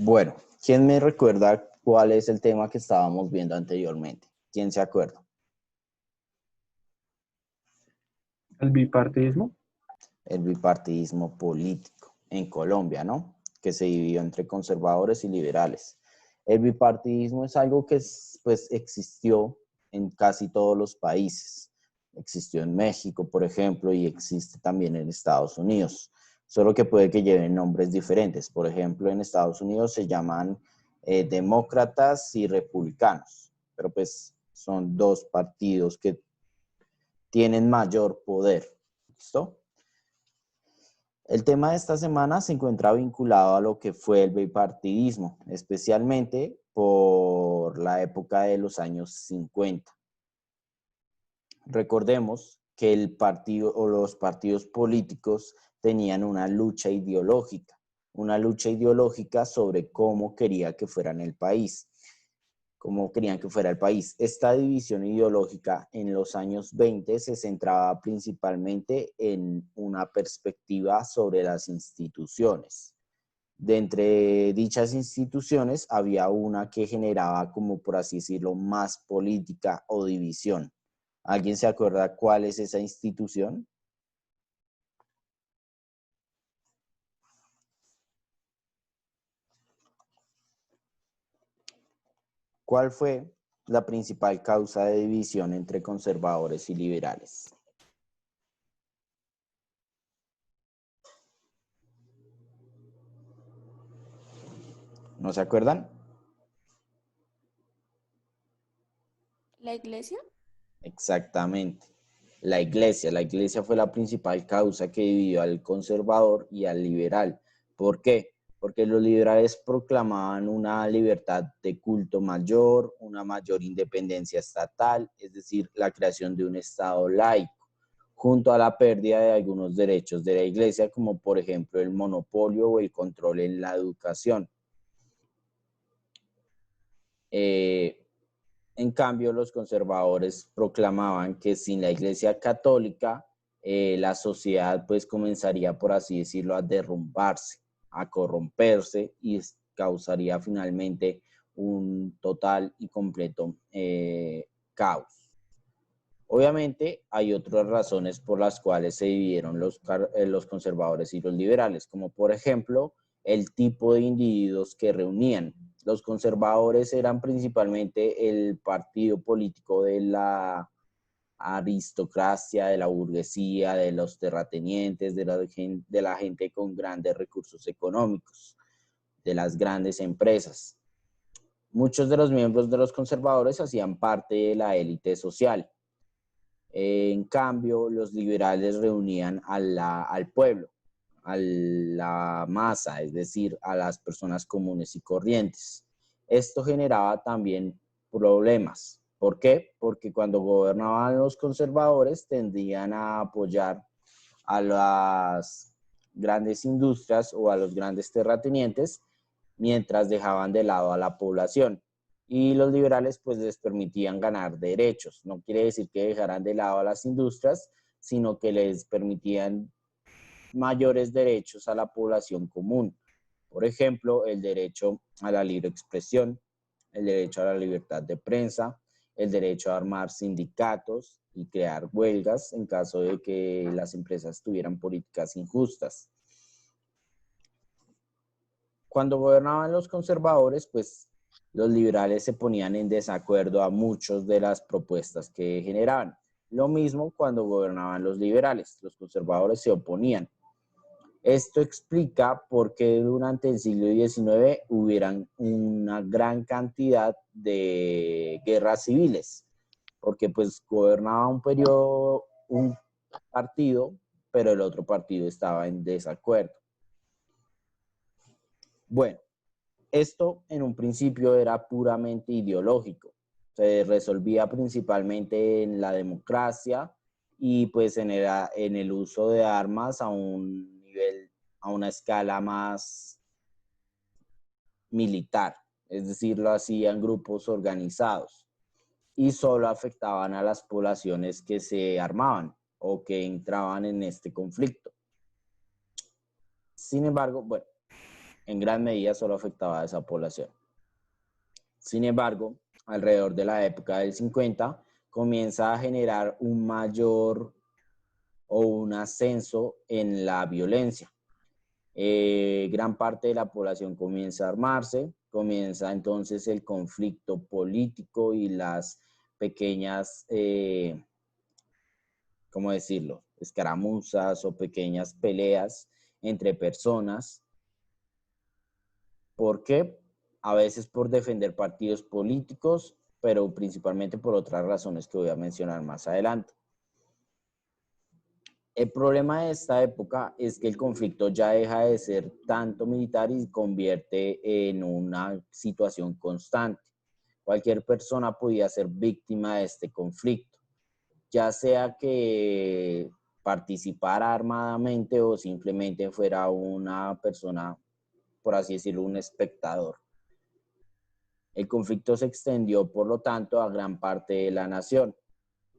Bueno, ¿quién me recuerda cuál es el tema que estábamos viendo anteriormente? ¿Quién se acuerda? El bipartidismo. El bipartidismo político en Colombia, ¿no? Que se dividió entre conservadores y liberales. El bipartidismo es algo que pues, existió en casi todos los países. Existió en México, por ejemplo, y existe también en Estados Unidos. Solo que puede que lleven nombres diferentes. Por ejemplo, en Estados Unidos se llaman demócratas y republicanos, pero pues son dos partidos que tienen mayor poder. ¿Listo? El tema de esta semana se encuentra vinculado a lo que fue el bipartidismo, especialmente por la época de los años 50. Recordemos que el partido o los partidos políticos tenían una lucha ideológica sobre cómo quería que fueran el país, cómo querían que fuera el país. Esta división ideológica en los años 20 se centraba principalmente en una perspectiva sobre las instituciones. De entre dichas instituciones había una que generaba, como por así decirlo, más política o división. ¿Alguien se acuerda cuál es esa institución? ¿Cuál fue la principal causa de división entre conservadores y liberales? ¿No se acuerdan? ¿La iglesia? Exactamente. La iglesia fue la principal causa que dividió al conservador y al liberal. ¿Por qué? Porque los liberales proclamaban una libertad de culto mayor, una mayor independencia estatal, es decir, la creación de un Estado laico, junto a la pérdida de algunos derechos de la iglesia, como por ejemplo el monopolio o el control en la educación. Eh, En cambio, los conservadores proclamaban que sin la Iglesia Católica, la sociedad pues comenzaría, por así decirlo, a derrumbarse, a corromperse y causaría finalmente un total y completo caos. Obviamente hay otras razones por las cuales se dividieron los conservadores y los liberales, como por ejemplo el tipo de individuos que reunían. Los conservadores eran principalmente el partido político de la aristocracia, de la burguesía, de los terratenientes, de la gente con grandes recursos económicos, de las grandes empresas. Muchos de los miembros de los conservadores hacían parte de la élite social. En cambio, los liberales reunían al pueblo, a la masa, es decir, a las personas comunes y corrientes. Esto generaba también problemas. ¿Por qué? Porque cuando gobernaban los conservadores tendían a apoyar a las grandes industrias o a los grandes terratenientes, mientras dejaban de lado a la población. Y los liberales pues les permitían ganar derechos. No quiere decir que dejaran de lado a las industrias, sino que les permitían mayores derechos a la población común. Por ejemplo, el derecho a la libre expresión, el derecho a la libertad de prensa, el derecho a armar sindicatos y crear huelgas en caso de que las empresas tuvieran políticas injustas. Cuando gobernaban los conservadores, pues los liberales se ponían en desacuerdo a muchas de las propuestas que generaban. Lo mismo cuando gobernaban los liberales, los conservadores se oponían. Esto explica por qué durante el siglo XIX hubieran una gran cantidad de guerras civiles, porque pues gobernaba un partido, pero el otro partido estaba en desacuerdo. Bueno, esto en un principio era puramente ideológico, se resolvía principalmente en la democracia y pues en el uso de armas a un nivel, a una escala más militar, es decir, lo hacían grupos organizados y solo afectaban a las poblaciones que se armaban o que entraban en este conflicto. Sin embargo, bueno, en gran medida solo afectaba a esa población. Sin embargo, alrededor de la época del 50, comienza a generar un mayor o un ascenso en la violencia. Gran parte de la población comienza a armarse, comienza entonces el conflicto político y las pequeñas, ¿cómo decirlo?, escaramuzas o pequeñas peleas entre personas. ¿Por qué? A veces por defender partidos políticos, pero principalmente por otras razones que voy a mencionar más adelante. El problema de esta época es que el conflicto ya deja de ser tanto militar y se convierte en una situación constante. Cualquier persona podía ser víctima de este conflicto, ya sea que participara armadamente o simplemente fuera una persona, por así decirlo, un espectador. El conflicto se extendió, por lo tanto, a gran parte de la nación,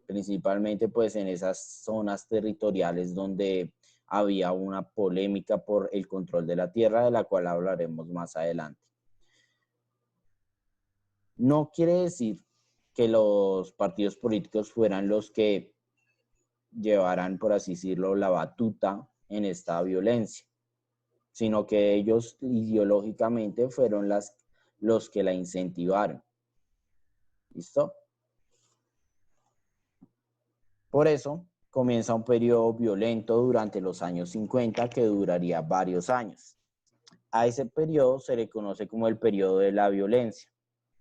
principalmente pues en esas zonas territoriales donde había una polémica por el control de la tierra, de la cual hablaremos más adelante. No quiere decir que los partidos políticos fueran los que llevaran, por así decirlo, la batuta en esta violencia, sino que ellos ideológicamente fueron los que la incentivaron. ¿Listo? Por eso comienza un periodo violento durante los años 50 que duraría varios años. A ese periodo se le conoce como el periodo de la violencia,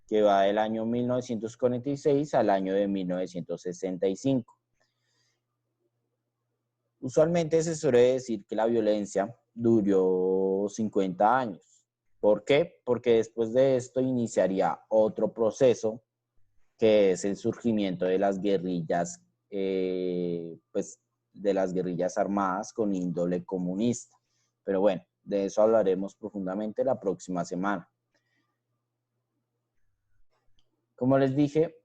que va del año 1946 al año de 1965. Usualmente se suele decir que la violencia duró 50 años. ¿Por qué? Porque después de esto iniciaría otro proceso, que es el surgimiento de las guerrillas, pues de las guerrillas armadas con índole comunista. Pero bueno, de eso hablaremos profundamente la próxima semana. Como les dije,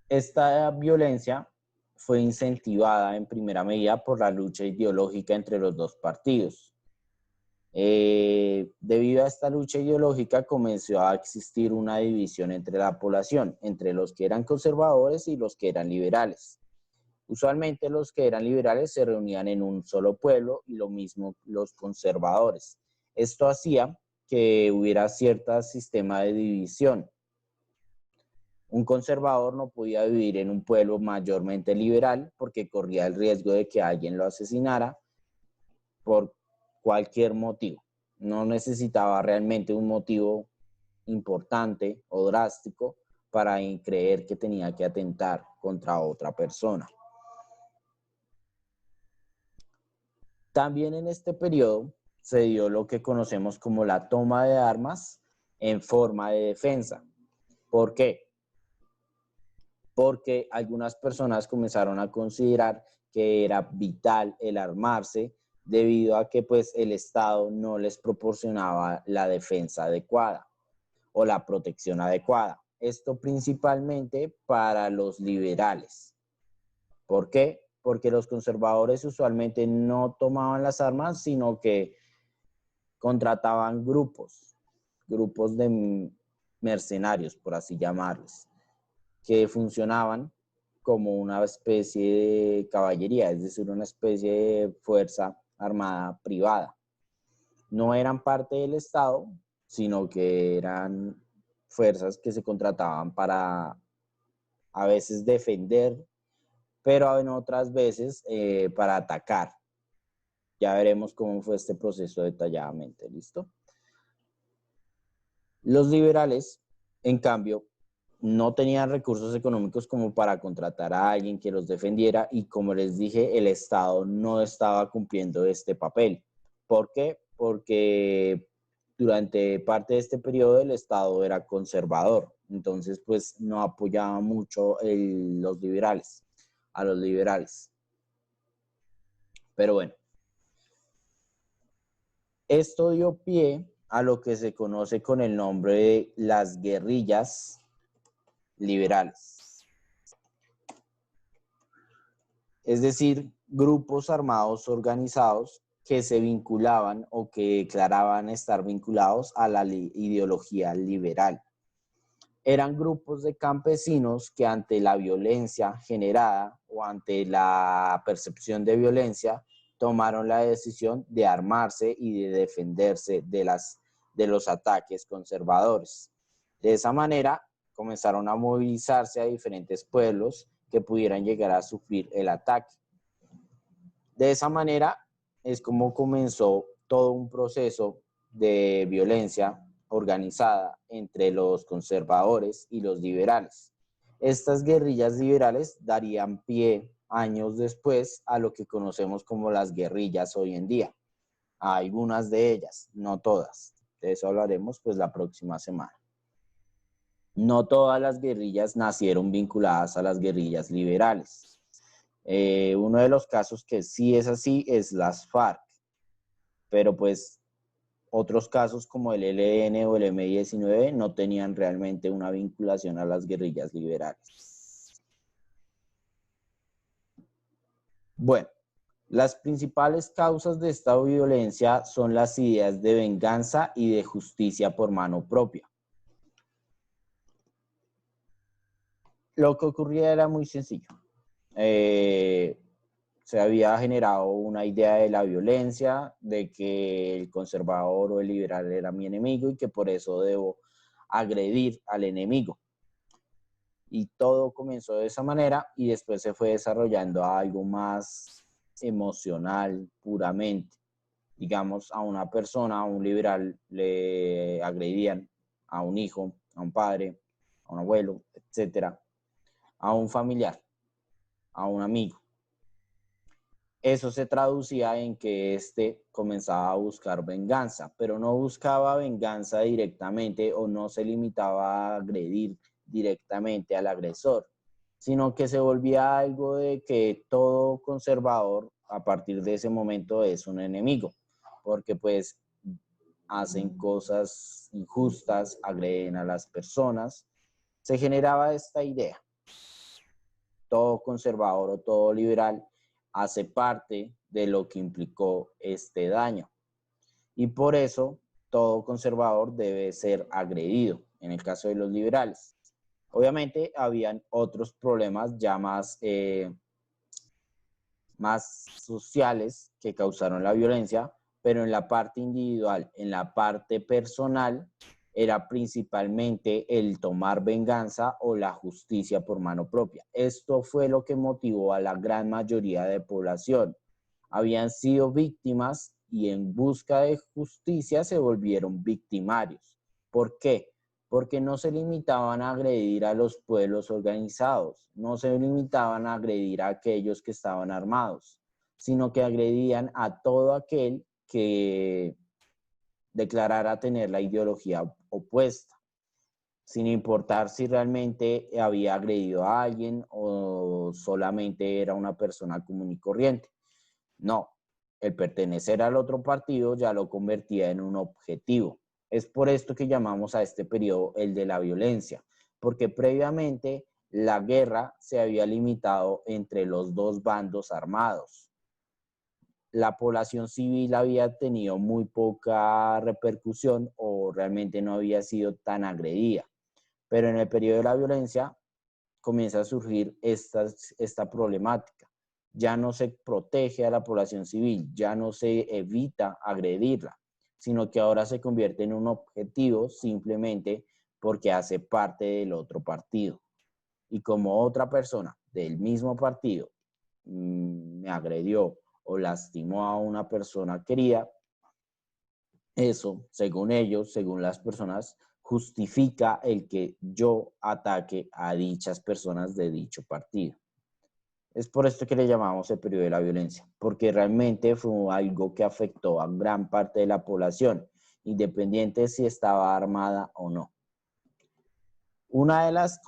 esta violencia fue incentivada en primera medida por la lucha ideológica entre los dos partidos. Debido a esta lucha ideológica comenzó a existir una división entre la población, entre los que eran conservadores y los que eran liberales. Usualmente los que eran liberales se reunían en un solo pueblo y lo mismo los conservadores. Esto hacía que hubiera cierto sistema de división. Un conservador no podía vivir en un pueblo mayormente liberal porque corría el riesgo de que alguien lo asesinara por cualquier motivo. No necesitaba realmente un motivo importante o drástico para creer que tenía que atentar contra otra persona. También en este periodo se dio lo que conocemos como la toma de armas en forma de defensa. ¿Por qué? Porque algunas personas comenzaron a considerar que era vital el armarse debido a que pues el Estado no les proporcionaba la defensa adecuada o la protección adecuada. Esto principalmente para los liberales. ¿Por qué? Porque los conservadores usualmente no tomaban las armas, sino que contrataban grupos de mercenarios, por así llamarles, que funcionaban como una especie de caballería, es decir, una especie de fuerza armada privada. No eran parte del Estado, sino que eran fuerzas que se contrataban para a veces defender, pero en otras veces para atacar. Ya veremos cómo fue este proceso detalladamente, ¿listo? Los liberales, en cambio, no tenían recursos económicos como para contratar a alguien que los defendiera y, como les dije, el Estado no estaba cumpliendo este papel. ¿Por qué? Porque durante parte de este periodo el Estado era conservador, entonces pues no apoyaba mucho a los liberales. Pero bueno, esto dio pie a lo que se conoce con el nombre de las guerrillas liberales. Es decir, grupos armados organizados que se vinculaban o que declaraban estar vinculados a la ideología liberal. Eran grupos de campesinos que ante la violencia generada o ante la percepción de violencia tomaron la decisión de armarse y de defenderse de los ataques conservadores. De esa manera comenzaron a movilizarse a diferentes pueblos que pudieran llegar a sufrir el ataque. De esa manera es como comenzó todo un proceso de violencia organizada entre los conservadores y los liberales. Estas guerrillas liberales darían pie años después a lo que conocemos como las guerrillas hoy en día. Algunas de ellas, no todas. De eso hablaremos pues la próxima semana. No todas las guerrillas nacieron vinculadas a las guerrillas liberales. Uno de los casos que sí es así es las FARC, pero pues otros casos como el ELN o el M-19 no tenían realmente una vinculación a las guerrillas liberales. Bueno, las principales causas de esta violencia son las ideas de venganza y de justicia por mano propia. Lo que ocurría era muy sencillo. Se había generado una idea de la violencia, de que el conservador o el liberal era mi enemigo y que por eso debo agredir al enemigo. Y todo comenzó de esa manera y después se fue desarrollando a algo más emocional puramente. Digamos, a una persona, a un liberal, le agredían a un hijo, a un padre, a un abuelo, etcétera, a un familiar, a un amigo. Eso se traducía en que éste comenzaba a buscar venganza, pero no buscaba venganza directamente o no se limitaba a agredir directamente al agresor, sino que se volvía algo de que todo conservador a partir de ese momento es un enemigo, porque pues hacen cosas injustas, agreden a las personas. Se generaba esta idea. Todo conservador o todo liberal hace parte de lo que implicó este daño. Y por eso todo conservador debe ser agredido, en el caso de los liberales. Obviamente habían otros problemas ya más sociales que causaron la violencia, pero en la parte individual, en la parte personal, era principalmente el tomar venganza o la justicia por mano propia. Esto fue lo que motivó a la gran mayoría de población. Habían sido víctimas y en busca de justicia se volvieron victimarios. ¿Por qué? Porque no se limitaban a agredir a los pueblos organizados, no se limitaban a agredir a aquellos que estaban armados, sino que agredían a todo aquel que declarara tener la ideología opuesta, sin importar si realmente había agredido a alguien o solamente era una persona común y corriente. No, el pertenecer al otro partido ya lo convertía en un objetivo. Es por esto que llamamos a este periodo el de la violencia, porque previamente la guerra se había limitado entre los dos bandos armados. La población civil había tenido muy poca repercusión o realmente no había sido tan agredida. Pero en el periodo de la violencia comienza a surgir esta problemática. Ya no se protege a la población civil, ya no se evita agredirla, sino que ahora se convierte en un objetivo simplemente porque hace parte del otro partido. Y como otra persona del mismo partido me agredió o lastimó a una persona querida, eso, según ellos, según las personas, justifica el que yo ataque a dichas personas de dicho partido. Es por esto que le llamamos el periodo de la violencia, porque realmente fue algo que afectó a gran parte de la población, independiente de si estaba armada o no. Una de las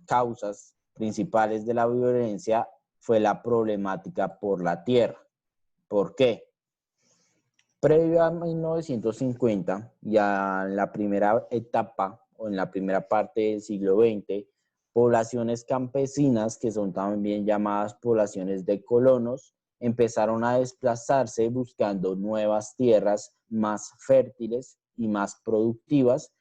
causas principales de la violencia fue la problemática por la tierra. ¿Por qué? Previo a 1950, ya en la primera etapa o en la primera parte del siglo XX, poblaciones campesinas, que son también llamadas poblaciones de colonos, empezaron a desplazarse buscando nuevas tierras más fértiles y más productivas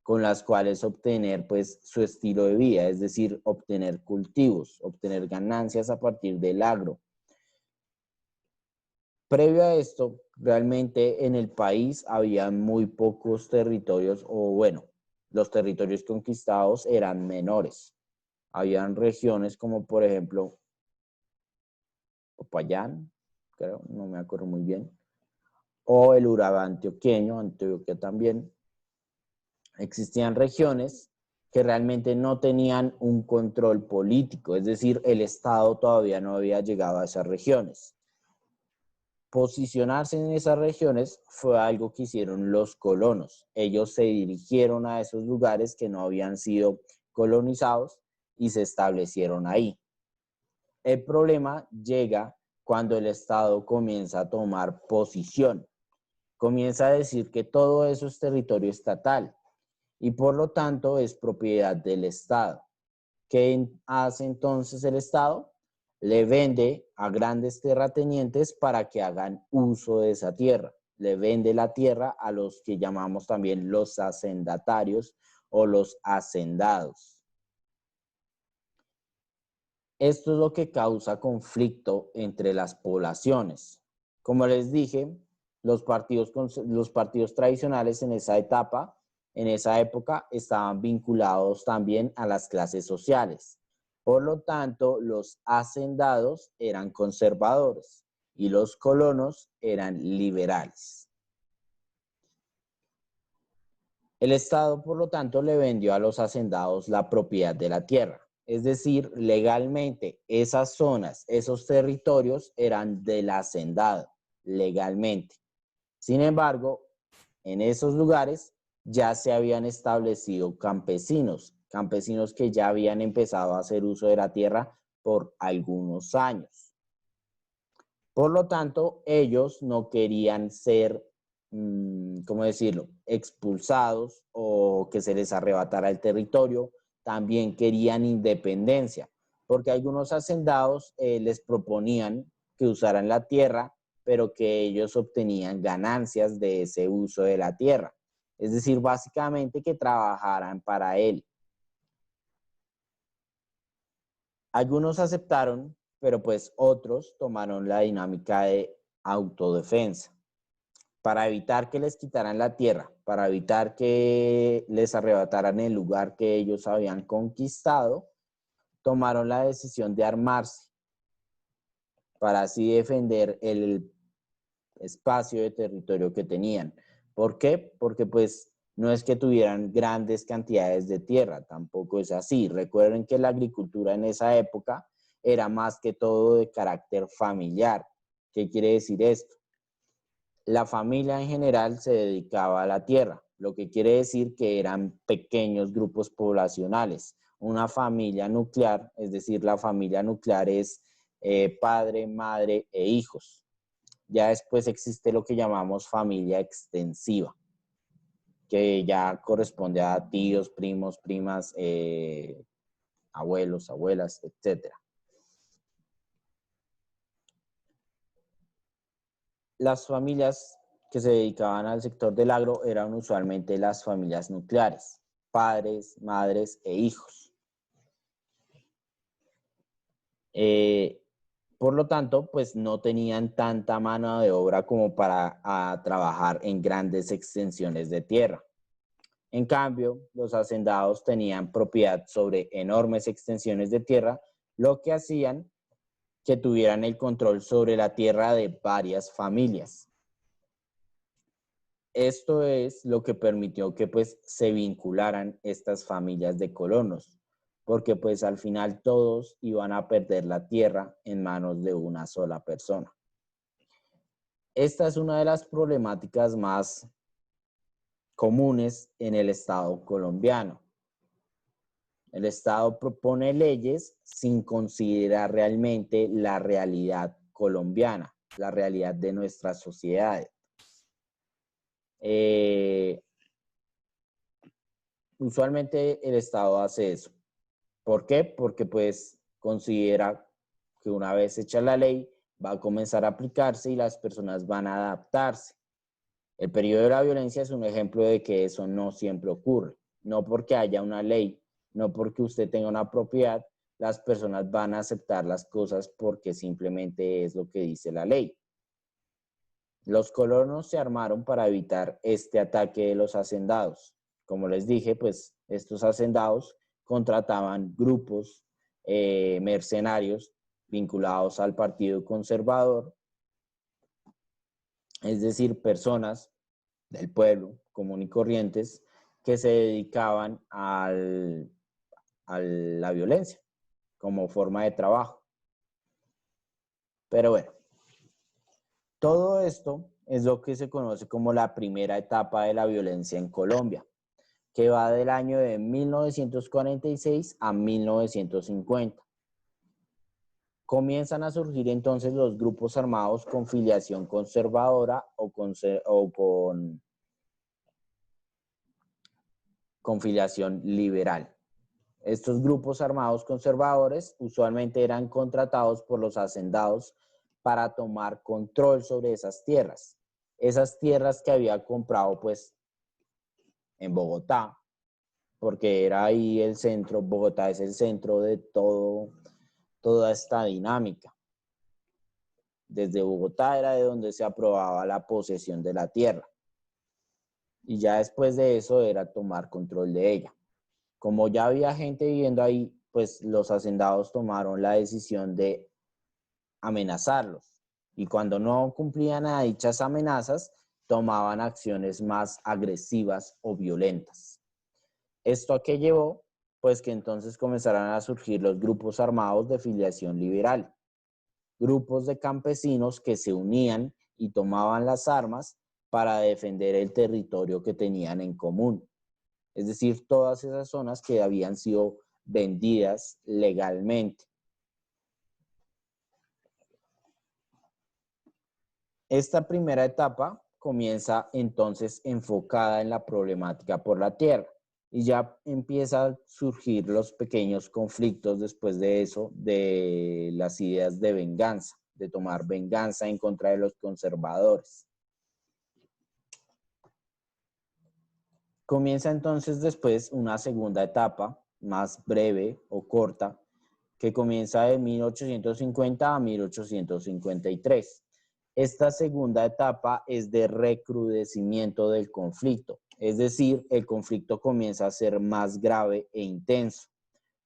con las cuales obtener pues su estilo de vida, es decir, obtener cultivos, obtener ganancias a partir del agro. Previo a esto, realmente en el país había muy pocos territorios, o bueno, los territorios conquistados eran menores. Habían regiones como por ejemplo Popayán, creo, no me acuerdo muy bien, o el Urabá antioqueño, Antioquia también. Existían regiones que realmente no tenían un control político, es decir, el Estado todavía no había llegado a esas regiones. Posicionarse en esas regiones fue algo que hicieron los colonos. Ellos se dirigieron a esos lugares que no habían sido colonizados y se establecieron ahí. El problema llega cuando el Estado comienza a tomar posición. Comienza a decir que todo eso es territorio estatal y por lo tanto es propiedad del Estado. ¿Qué hace entonces el Estado? Le vende a grandes terratenientes para que hagan uso de esa tierra. Le vende la tierra a los que llamamos también los hacendatarios o los hacendados. Esto es lo que causa conflicto entre las poblaciones. Como les dije, los partidos tradicionales en esa etapa, en esa época, estaban vinculados también a las clases sociales. Por lo tanto, los hacendados eran conservadores y los colonos eran liberales. El Estado, por lo tanto, le vendió a los hacendados la propiedad de la tierra. Es decir, legalmente esas zonas, esos territorios eran del hacendado, legalmente. Sin embargo, en esos lugares ya se habían establecido campesinos, campesinos que ya habían empezado a hacer uso de la tierra por algunos años. Por lo tanto, ellos no querían ser, ¿cómo decirlo?, expulsados o que se les arrebatara el territorio. También querían independencia, porque algunos hacendados les proponían que usaran la tierra, pero que ellos obtenían ganancias de ese uso de la tierra. Es decir, básicamente que trabajaran para él. Algunos aceptaron, pero pues otros tomaron la dinámica de autodefensa. Para evitar que les quitaran la tierra, para evitar que les arrebataran el lugar que ellos habían conquistado, tomaron la decisión de armarse para así defender el espacio de territorio que tenían. ¿Por qué? Porque pues no es que tuvieran grandes cantidades de tierra, tampoco es así. Recuerden que la agricultura en esa época era más que todo de carácter familiar. ¿Qué quiere decir esto? La familia en general se dedicaba a la tierra, lo que quiere decir que eran pequeños grupos poblacionales. Una familia nuclear, es decir, la familia nuclear es padre, madre e hijos. Ya después existe lo que llamamos familia extensiva, que ya corresponde a tíos, primos, primas, abuelos, abuelas, etc. Las familias que se dedicaban al sector del agro eran usualmente las familias nucleares, padres, madres e hijos. Por lo tanto, pues no tenían tanta mano de obra como para trabajar en grandes extensiones de tierra. En cambio, los hacendados tenían propiedad sobre enormes extensiones de tierra, lo que hacían que tuvieran el control sobre la tierra de varias familias. Esto es lo que permitió que pues se vincularan estas familias de colonos, porque pues al final todos iban a perder la tierra en manos de una sola persona. Esta es una de las problemáticas más comunes en el Estado colombiano. El Estado propone leyes sin considerar realmente la realidad colombiana, la realidad de nuestras sociedades. Usualmente el Estado hace eso. ¿Por qué? Porque pues considera que una vez hecha la ley va a comenzar a aplicarse y las personas van a adaptarse. El periodo de la violencia es un ejemplo de que eso no siempre ocurre. No porque haya una ley, no porque usted tenga una propiedad, las personas van a aceptar las cosas porque simplemente es lo que dice la ley. Los colonos se armaron para evitar este ataque de los hacendados. Como les dije, pues estos hacendados contrataban grupos mercenarios vinculados al Partido Conservador, es decir, personas del pueblo común y corrientes que se dedicaban a la violencia como forma de trabajo. Pero bueno, todo esto es lo que se conoce como la primera etapa de la violencia en Colombia, que va del año de 1946 a 1950. Comienzan a surgir entonces los grupos armados con filiación conservadora o con filiación liberal. Estos grupos armados conservadores usualmente eran contratados por los hacendados para tomar control sobre esas tierras que había comprado pues en Bogotá, porque era ahí el centro. Bogotá es el centro de toda esta dinámica. Desde Bogotá era de donde se aprobaba la posesión de la tierra. Y ya después de eso era tomar control de ella. Como ya había gente viviendo ahí, pues los hacendados tomaron la decisión de amenazarlos. Y cuando no cumplían a dichas amenazas, tomaban acciones más agresivas o violentas. ¿Esto a qué llevó? Pues que entonces comenzaran a surgir los grupos armados de filiación liberal. Grupos de campesinos que se unían y tomaban las armas para defender el territorio que tenían en común. Es decir, todas esas zonas que habían sido vendidas legalmente. Esta primera etapa comienza entonces enfocada en la problemática por la tierra y ya empieza a surgir los pequeños conflictos después de eso, de las ideas de venganza, de tomar venganza en contra de los conservadores. Comienza entonces después una segunda etapa, más breve o corta, que comienza de 1850 a 1853. Esta segunda etapa es de recrudecimiento del conflicto, es decir, el conflicto comienza a ser más grave e intenso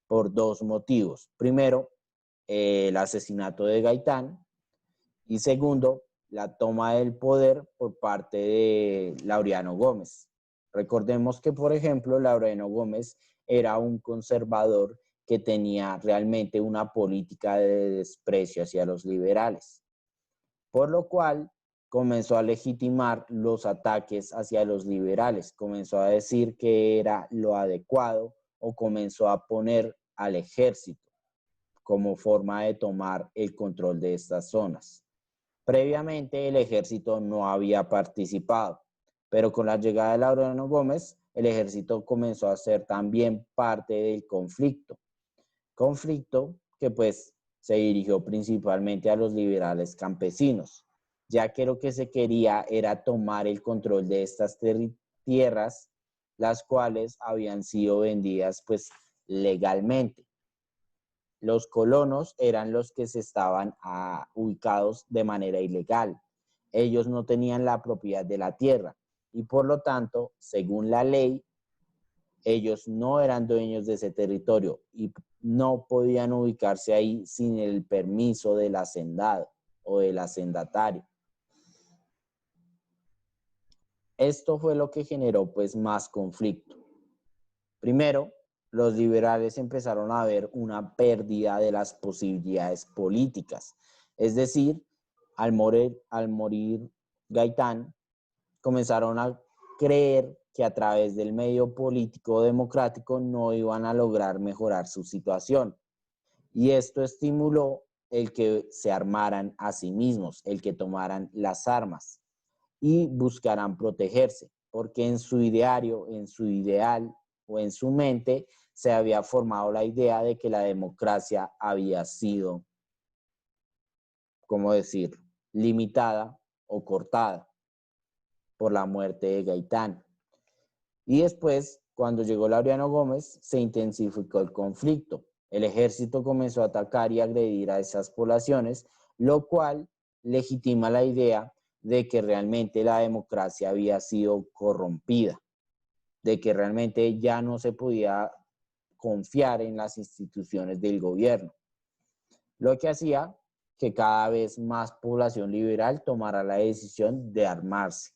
por dos motivos. Primero, el asesinato de Gaitán y segundo, la toma del poder por parte de Laureano Gómez. Recordemos que, por ejemplo, Laureano Gómez era un conservador que tenía realmente una política de desprecio hacia los liberales, por lo cual comenzó a legitimar los ataques hacia los liberales, comenzó a decir que era lo adecuado o comenzó a poner al ejército como forma de tomar el control de estas zonas. Previamente el ejército no había participado, pero con la llegada de Laureano Gómez, el ejército comenzó a ser también parte del conflicto. Conflicto que pues se dirigió principalmente a los liberales campesinos, ya que lo que se quería era tomar el control de estas tierras, las cuales habían sido vendidas pues legalmente. Los colonos eran los que se estaban ubicados de manera ilegal. Ellos no tenían la propiedad de la tierra y por lo tanto, según la ley, ellos no eran dueños de ese territorio y no podían ubicarse ahí sin el permiso del hacendado o del hacendatario. Esto fue lo que generó pues más conflicto. Primero, los liberales empezaron a ver una pérdida de las posibilidades políticas. Es decir, al morir Gaitán, comenzaron a creer que a través del medio político democrático no iban a lograr mejorar su situación. Y esto estimuló el que se armaran a sí mismos, el que tomaran las armas y buscaran protegerse, porque en su ideario, en su ideal o en su mente se había formado la idea de que la democracia había sido ¿cómo decirlo?, limitada o cortada por la muerte de Gaitán. Y después, cuando llegó Laureano Gómez, se intensificó el conflicto. El ejército comenzó a atacar y agredir a esas poblaciones, lo cual legitima la idea de que realmente la democracia había sido corrompida, de que realmente ya no se podía confiar en las instituciones del gobierno, lo que hacía que cada vez más población liberal tomara la decisión de armarse.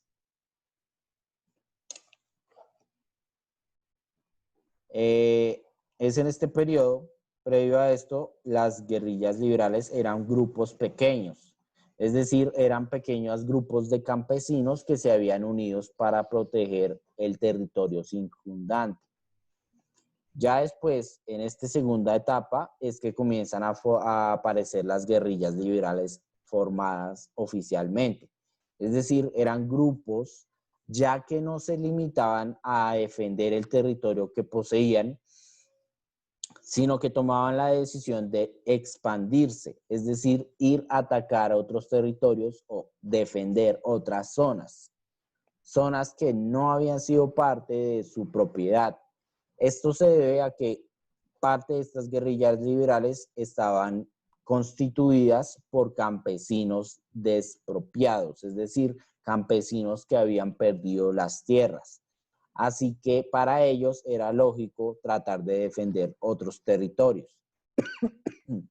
Es en este periodo, previo a esto, las guerrillas liberales eran grupos pequeños, es decir, eran pequeños grupos de campesinos que se habían unido para proteger el territorio circundante. Ya después, en esta segunda etapa, es que comienzan a aparecer las guerrillas liberales formadas oficialmente. Es decir, eran grupos ya que no se limitaban a defender el territorio que poseían, sino que tomaban la decisión de expandirse, es decir, ir a atacar a otros territorios o defender otras zonas que no habían sido parte de su propiedad. Esto se debe a que parte de estas guerrillas liberales estaban constituidas por campesinos despropiados, es decir, campesinos que habían perdido las tierras. Así que para ellos era lógico tratar de defender otros territorios.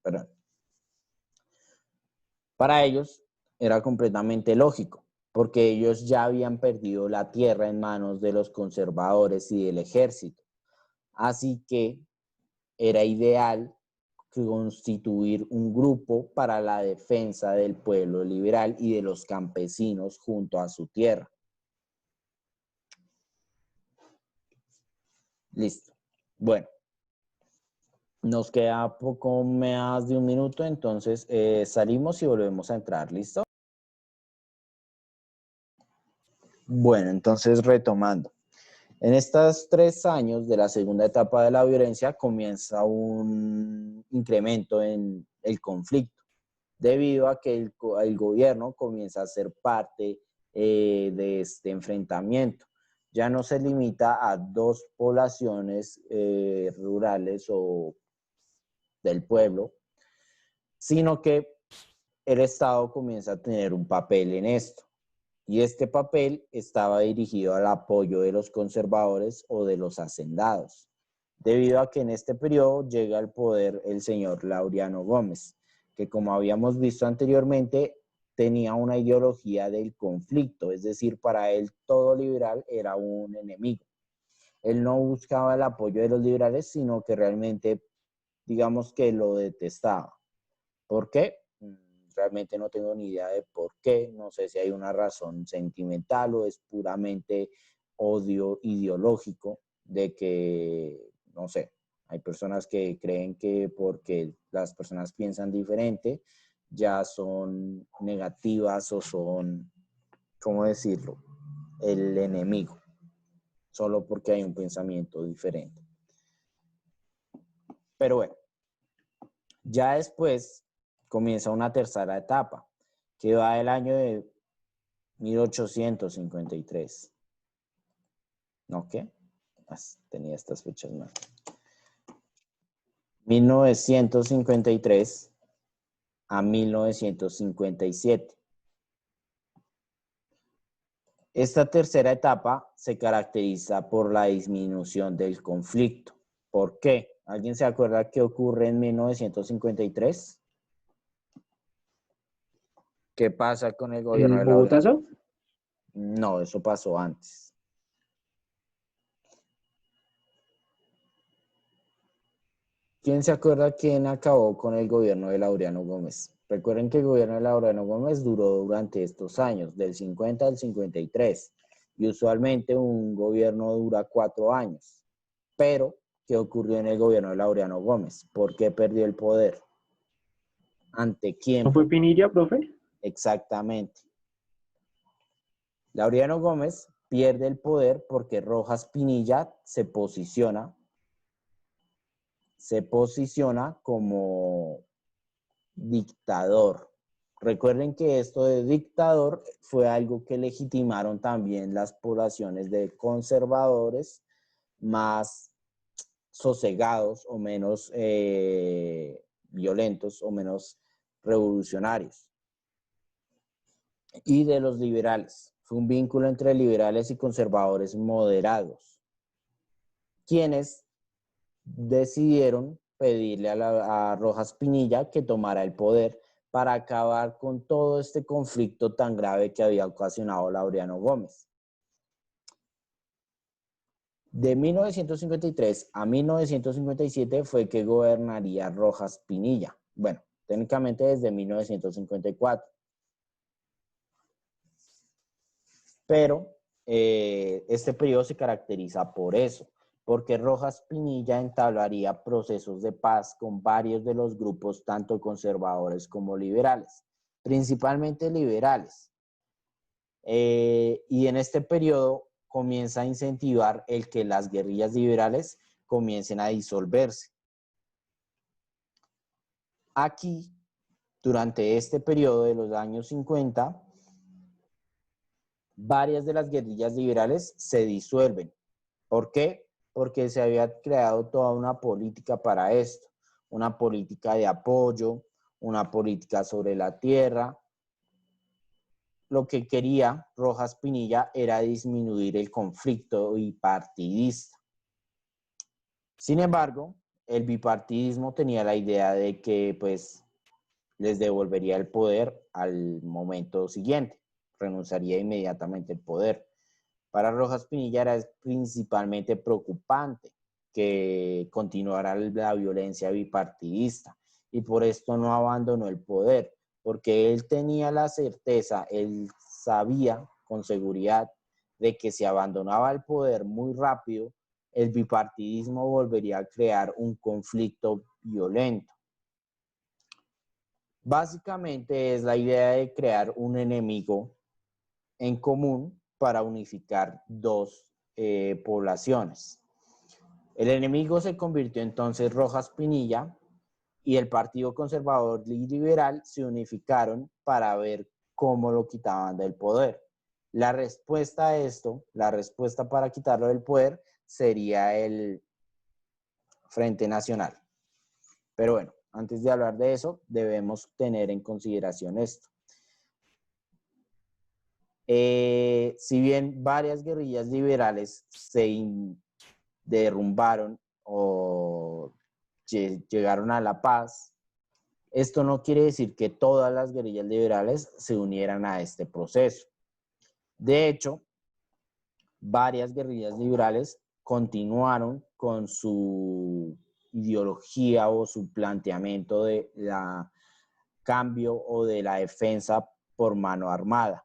Perdón. Para ellos era completamente lógico, porque ellos ya habían perdido la tierra en manos de los conservadores y del ejército. Así que era ideal constituir un grupo para la defensa del pueblo liberal y de los campesinos junto a su tierra. Listo. Bueno, nos queda poco más de un minuto, entonces salimos y volvemos a entrar. ¿Listo? Bueno, entonces retomando. En estos 3 años de la segunda etapa de la violencia comienza un incremento en el conflicto, debido a que el gobierno comienza a ser parte de este enfrentamiento. Ya no se limita a 2 poblaciones rurales o del pueblo, sino que el Estado comienza a tener un papel en esto. Y este papel estaba dirigido al apoyo de los conservadores o de los hacendados, debido a que en este periodo llega al poder el señor Laureano Gómez, que como habíamos visto anteriormente, tenía una ideología del conflicto, es decir, para él todo liberal era un enemigo. Él no buscaba el apoyo de los liberales, sino que realmente, digamos que lo detestaba. ¿Por qué? Realmente no tengo ni idea de por qué, no sé si hay una razón sentimental o es puramente odio ideológico de que, no sé, hay personas que creen que porque las personas piensan diferente ya son negativas o son, ¿cómo decirlo?, el enemigo, solo porque hay un pensamiento diferente. Pero bueno, ya después comienza una tercera etapa, que va del año de 1853. ¿No qué? Tenía estas fechas mal. 1953 a 1957. Esta tercera etapa se caracteriza por la disminución del conflicto. ¿Por qué? ¿Alguien se acuerda qué ocurre en 1953? ¿Qué pasa con el gobierno ¿El de Laureano? Bogotazo? No, eso pasó antes. ¿Quién se acuerda quién acabó con el gobierno de Laureano Gómez? Recuerden que el gobierno de Laureano Gómez duró durante estos años, del 50 al 53, y usualmente un gobierno dura 4 años. Pero, ¿qué ocurrió en el gobierno de Laureano Gómez? ¿Por qué perdió el poder? ¿Ante quién? ¿No fue Pinilla, profe? Exactamente. Laureano Gómez pierde el poder porque Rojas Pinilla se posiciona como dictador. Recuerden que esto de dictador fue algo que legitimaron también las poblaciones de conservadores más sosegados o menos violentos o menos revolucionarios. Y de los liberales. Fue un vínculo entre liberales y conservadores moderados, quienes decidieron pedirle a Rojas Pinilla que tomara el poder para acabar con todo este conflicto tan grave que había ocasionado Laureano Gómez. De 1953 a 1957 fue que gobernaría Rojas Pinilla. Bueno, técnicamente desde 1954. Pero este periodo se caracteriza por eso, porque Rojas Pinilla entablaría procesos de paz con varios de los grupos, tanto conservadores como liberales, principalmente liberales. Y en este periodo comienza a incentivar el que las guerrillas liberales comiencen a disolverse. Aquí, durante este periodo de los años 50, varias de las guerrillas liberales se disuelven. ¿Por qué? Porque se había creado toda una política para esto, una política de apoyo, una política sobre la tierra. Lo que quería Rojas Pinilla era disminuir el conflicto bipartidista. Sin embargo, el bipartidismo tenía la idea de que pues les devolvería el poder al momento siguiente, renunciaría inmediatamente al poder. Para Rojas Pinilla era principalmente preocupante que continuara la violencia bipartidista y por esto no abandonó el poder, porque él tenía la certeza, él sabía con seguridad de que si abandonaba el poder muy rápido, el bipartidismo volvería a crear un conflicto violento. Básicamente es la idea de crear un enemigo en común para unificar dos poblaciones. El enemigo se convirtió entonces Rojas Pinilla y el Partido Conservador y Liberal se unificaron para ver cómo lo quitaban del poder. La respuesta a esto, la respuesta para quitarlo del poder sería el Frente Nacional. Pero bueno, antes de hablar de eso, debemos tener en consideración esto. Si bien varias guerrillas liberales se derrumbaron o llegaron a la paz, esto no quiere decir que todas las guerrillas liberales se unieran a este proceso. De hecho, varias guerrillas liberales continuaron con su ideología o su planteamiento de la cambio o de la defensa por mano armada.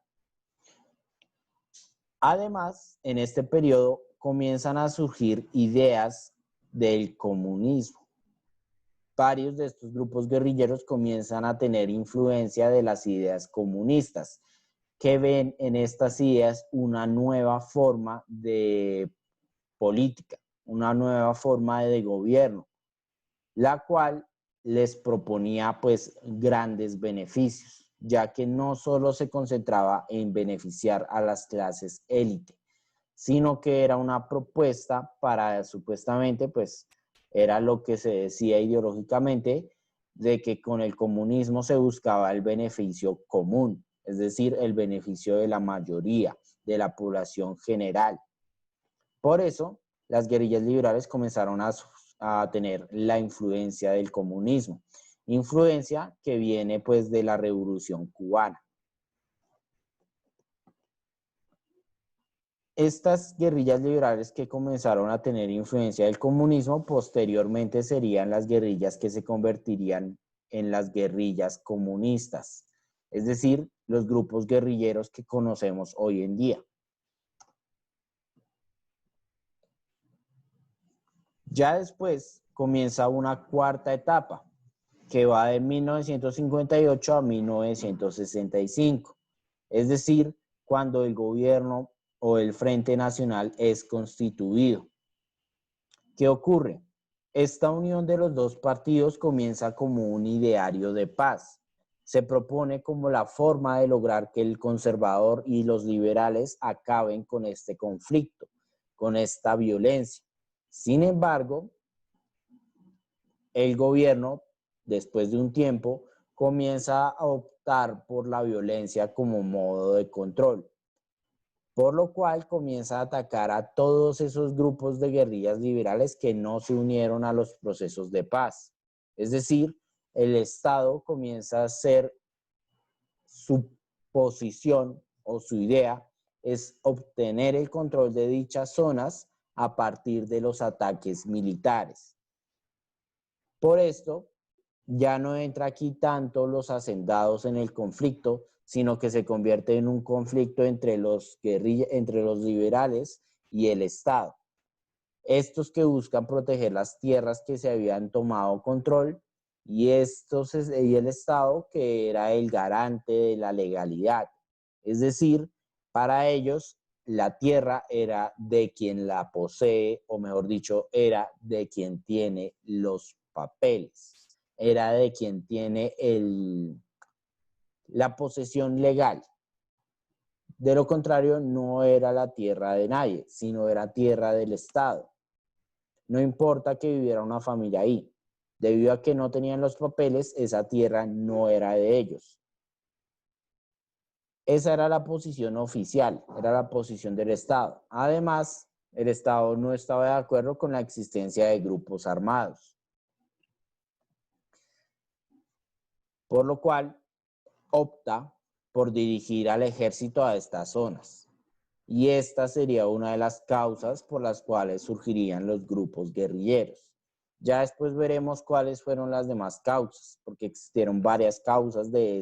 Además, en este periodo comienzan a surgir ideas del comunismo. Varios de estos grupos guerrilleros comienzan a tener influencia de las ideas comunistas, que ven en estas ideas una nueva forma de política, una nueva forma de gobierno, la cual les proponía pues grandes beneficios, ya que no solo se concentraba en beneficiar a las clases élite, sino que era una propuesta para supuestamente pues era lo que se decía ideológicamente de que con el comunismo se buscaba el beneficio común, es decir, el beneficio de la mayoría, de la población general. Por eso, las guerrillas liberales comenzaron a tener la influencia del comunismo, influencia que viene pues de la Revolución Cubana. Estas guerrillas liberales que comenzaron a tener influencia del comunismo posteriormente serían las guerrillas que se convertirían en las guerrillas comunistas, es decir, los grupos guerrilleros que conocemos hoy en día. Ya después comienza una cuarta etapa que va de 1958 a 1965, es decir, cuando el gobierno o el Frente Nacional es constituido. ¿Qué ocurre? Esta unión de los dos partidos comienza como un ideario de paz. se propone como la forma de lograr que el conservador y los liberales acaben con este conflicto, con esta violencia. Sin embargo, el gobierno, después de un tiempo, comienza a optar por la violencia como modo de control, por lo cual comienza a atacar a todos esos grupos de guerrillas liberales que no se unieron a los procesos de paz. Es decir, el Estado comienza a hacer su posición o su idea es obtener el control de dichas zonas a partir de los ataques militares. Por esto, ya no entra aquí tanto los hacendados en el conflicto, sino que se convierte en un conflicto entre los liberales y el Estado. Estos que buscan proteger las tierras que se habían tomado control y el Estado que era el garante de la legalidad. Es decir, para ellos la tierra era de quien la posee, o mejor dicho, era de quien tiene los papeles, era de quien tiene la posesión legal. De lo contrario, no era la tierra de nadie, sino era tierra del Estado. No importa que viviera una familia ahí. Debido a que no tenían los papeles, esa tierra no era de ellos. Esa era la posición oficial, era la posición del Estado. Además, el Estado no estaba de acuerdo con la existencia de grupos armados. Por lo cual, opta por dirigir al ejército a estas zonas. Y esta sería una de las causas por las cuales surgirían los grupos guerrilleros. Ya después veremos cuáles fueron las demás causas, porque existieron varias causas de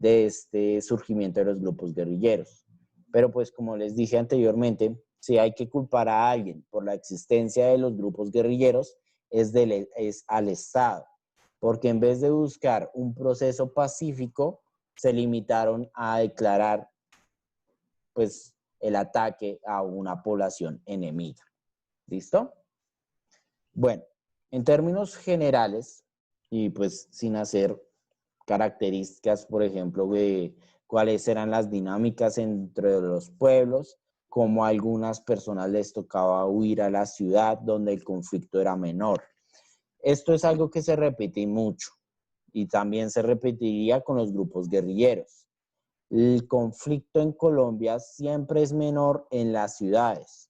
este surgimiento de los grupos guerrilleros. Pero pues como les dije anteriormente, si hay que culpar a alguien por la existencia de los grupos guerrilleros, es al Estado, porque en vez de buscar un proceso pacífico, se limitaron a declarar pues el ataque a una población enemiga. ¿Listo? Bueno, en términos generales, y pues sin hacer características, por ejemplo, de cuáles eran las dinámicas entre los pueblos, cómo a algunas personas les tocaba huir a la ciudad donde el conflicto era menor. Esto es algo que se repite mucho y también se repetiría con los grupos guerrilleros. El conflicto en Colombia siempre es menor en las ciudades.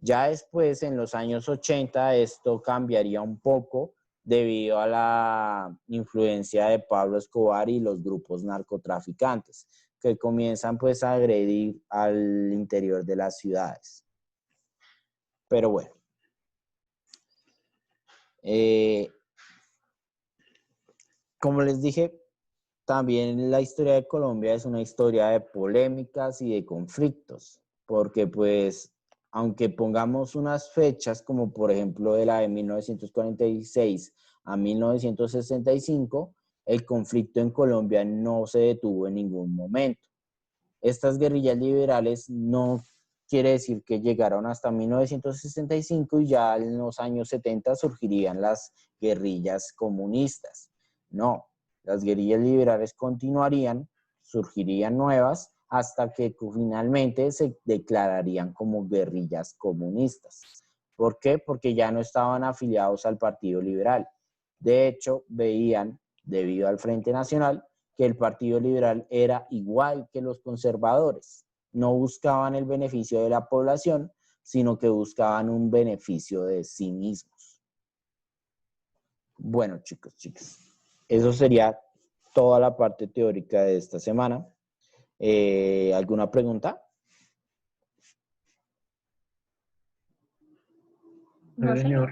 Ya después, en los años 80, esto cambiaría un poco debido a la influencia de Pablo Escobar y los grupos narcotraficantes, que comienzan pues a agredir al interior de las ciudades. Pero bueno. Como les dije, también la historia de Colombia es una historia de polémicas y de conflictos, porque pues, aunque pongamos unas fechas como por ejemplo de la de 1946 a 1965, el conflicto en Colombia no se detuvo en ningún momento. Estas guerrillas liberales no quiere decir que llegaron hasta 1965 y ya en los años 70 surgirían las guerrillas comunistas. No, las guerrillas liberales continuarían, surgirían nuevas, hasta que finalmente se declararían como guerrillas comunistas. ¿Por qué? Porque ya no estaban afiliados al Partido Liberal. De hecho, veían, debido al Frente Nacional, que el Partido Liberal era igual que los conservadores. No buscaban el beneficio de la población, sino que buscaban un beneficio de sí mismos. Bueno, chicos, eso sería toda la parte teórica de esta semana. ¿Alguna pregunta? No, señor.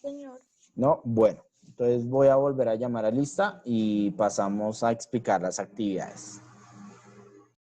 Señor. No, bueno, entonces voy a volver a llamar a lista y pasamos a explicar las actividades.